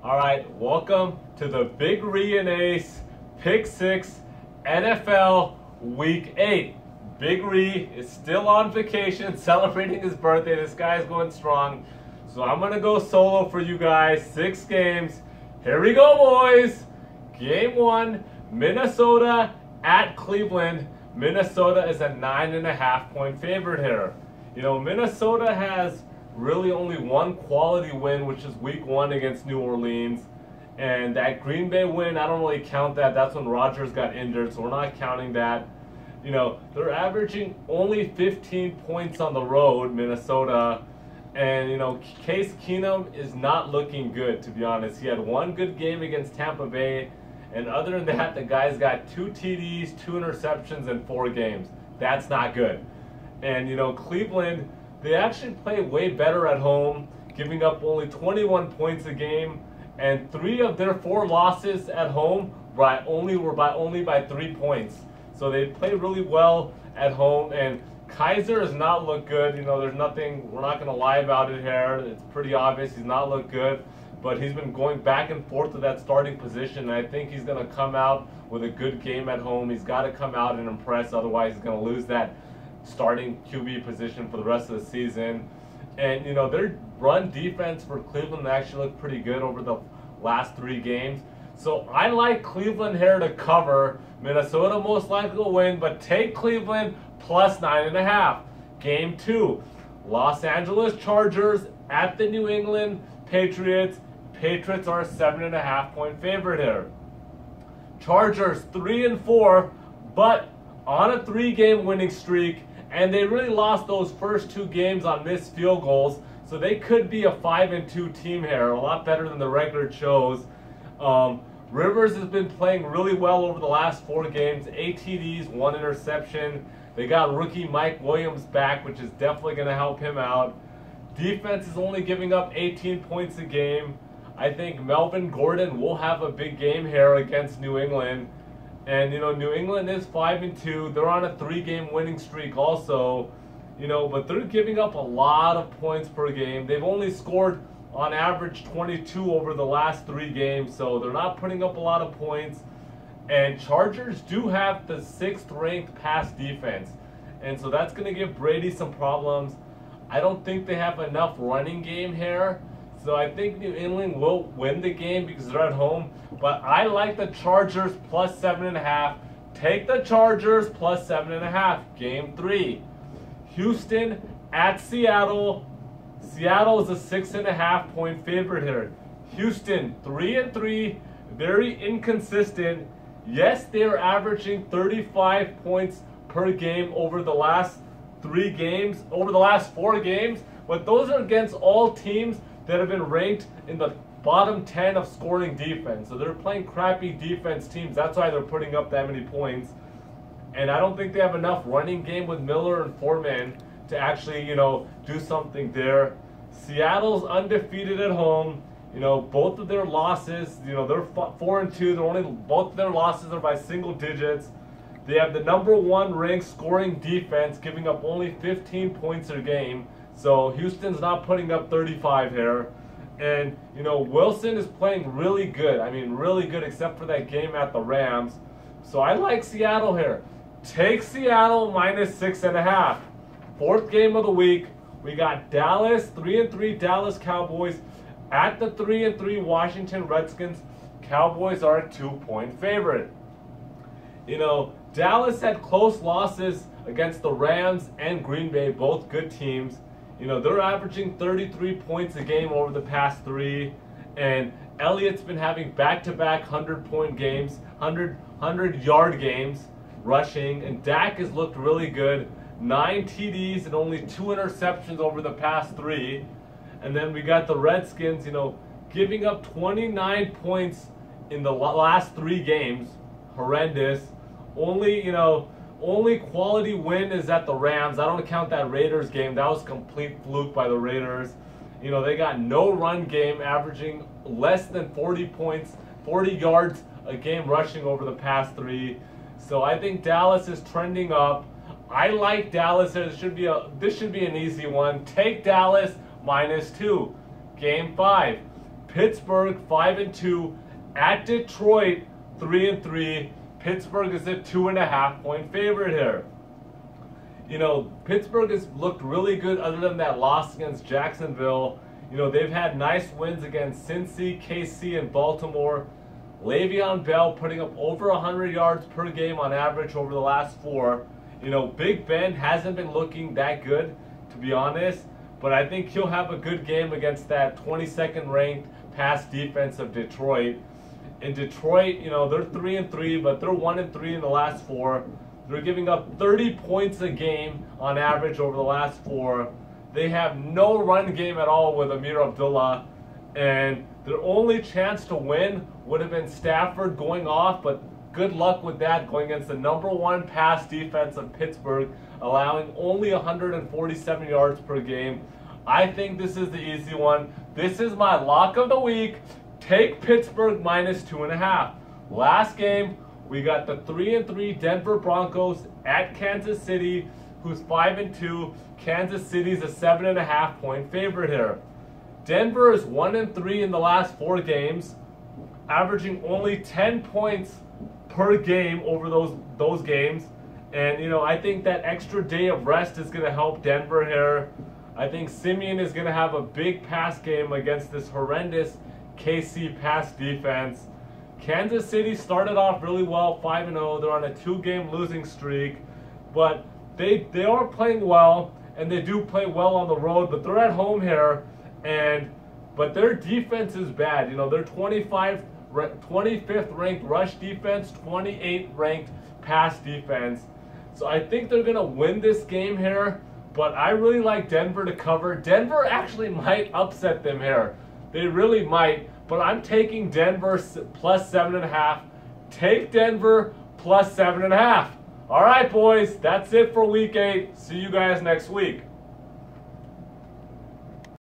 Alright, welcome to the Big Ree and Ace Pick 6 NFL Week 8. Big Ree is still on vacation celebrating his birthday. This guy's going strong. So I'm going to go solo for you guys. 6 games. Here we go, boys. Game 1, Minnesota at Cleveland. Minnesota is a 9.5 point favorite here. You know, Minnesota has really only one quality win, which is week 1 against New Orleans. And that Green Bay win, I don't really count that. That's when Rodgers got injured, so we're not counting that. You know, they're averaging only 15 points on the road, Minnesota. And, you know, Case Keenum is not looking good, to be honest. He had one good game against Tampa Bay. And other than that, the guy's got 2 TDs, 2 interceptions in 4 games. That's not good. And, you know, Cleveland, they actually play way better at home, giving up only 21 points a game. And 3 of their 4 losses at home were only by 3 points. So they play really well at home. And Kaiser has not looked good. You know, there's nothing, we're not going to lie about it here. It's pretty obvious he's not looked good. But he's been going back and forth to that starting position. And I think he's going to come out with a good game at home. He's got to come out and impress. Otherwise, he's going to lose that starting QB position for the rest of the season. And, you know, their run defense for Cleveland actually looked pretty good over the last 3 games. So I like Cleveland here to cover. Minnesota most likely will win, but take Cleveland plus 9.5. Game 2, Los Angeles Chargers at the New England Patriots. Patriots are a 7.5 point favorite here. Chargers 3-4, but on a 3-game winning streak. And they really lost those first 2 games on missed field goals. So they could be a 5-2 team here. A lot better than the record shows. Rivers has been playing really well over the last 4 games. 8 TDs, 1 interception. They got rookie Mike Williams back, which is definitely going to help him out. Defense is only giving up 18 points a game. I think Melvin Gordon will have a big game here against New England. And, you know, New England is 5-2. They're on a 3-game winning streak also. You know, but they're giving up a lot of points per game. They've only scored on average 22 over the last 3 games. So they're not putting up a lot of points. And Chargers do have the 6th ranked pass defense. And so that's going to give Brady some problems. I don't think they have enough running game here. So I think New England will win the game because they're at home. But I like the Chargers plus 7.5. Take the Chargers plus 7.5. Game 3. Houston at Seattle. Seattle is a 6.5 point favorite here. Houston 3-3. Very inconsistent. Yes, they are averaging 35 points per game over the last 3 games, over the last 4 games. But those are against all teams that have been ranked in the bottom 10 of scoring defense. So they're playing crappy defense teams. That's why they're putting up that many points. And I don't think they have enough running game with Miller and Foreman to actually, you know, do something there. Seattle's undefeated at home. You know, both of their losses, you know, they're 4-2. Both of their losses are by single digits. They have the #1 ranked scoring defense, giving up only 15 points a game. So Houston's not putting up 35 here. And, you know, Wilson is playing really good. I mean, really good except for that game at the Rams. So I like Seattle here. Take Seattle minus 6.5. 4th game of the week. We got Dallas, 3-3 Dallas Cowboys at the 3-3 Washington Redskins. Cowboys are a 2-point favorite. You know, Dallas had close losses against the Rams and Green Bay, both good teams. You know, they're averaging 33 points a game over the past 3. And Elliott's been having back-to-back 100-point games, 100-yard games, rushing. And Dak has looked really good. 9 TDs and only 2 interceptions over the past 3. And then we got the Redskins, you know, giving up 29 points in the last 3 games. Horrendous. Only quality win is at the Rams. I don't count that Raiders game. That was a complete fluke by the Raiders. You know, they got no run game, averaging less than 40 points, 40 yards a game rushing over the past 3. So I think Dallas is trending up. I like Dallas. This should be an easy one. Take Dallas -2. Game 5. Pittsburgh 5-2 at Detroit 3-3. Pittsburgh is a 2.5-point favorite here. You know, Pittsburgh has looked really good other than that loss against Jacksonville. You know, they've had nice wins against Cincy, KC, and Baltimore. Le'Veon Bell putting up over 100 yards per game on average over the last 4. You know, Big Ben hasn't been looking that good, to be honest, but I think he'll have a good game against that 22nd ranked pass defense of Detroit. In Detroit, you know, they're 3-3, but they're 1-3 in the last 4. They're giving up 30 points a game on average over the last 4. They have no run game at all with Amir Abdullah, and their only chance to win would have been Stafford going off, but good luck with that going against the #1 pass defense of Pittsburgh, allowing only 147 yards per game. I think this is the easy one. This is my lock of the week. Take Pittsburgh -2.5. Last game, we got the 3-3 Denver Broncos at Kansas City, who's 5-2. Kansas City's a 7.5-point favorite here. Denver is 1-3 in the last 4 games, averaging only 10 points per game over those games. And, you know, I think that extra day of rest is going to help Denver here. I think Simeon is going to have a big pass game against this horrendous KC pass defense. Kansas City started off really well, 5-0. They're on a 2-game losing streak, but they are playing well, and they do play well on the road, but they're at home here, but their defense is bad. You know, they're 25th ranked rush defense, 28th ranked pass defense. So I think they're going to win this game here, but I really like Denver to cover. Denver actually might upset them here. They really might, but I'm taking Denver plus 7.5. Take Denver plus 7.5. All right, boys, that's it for week 8. See you guys next week.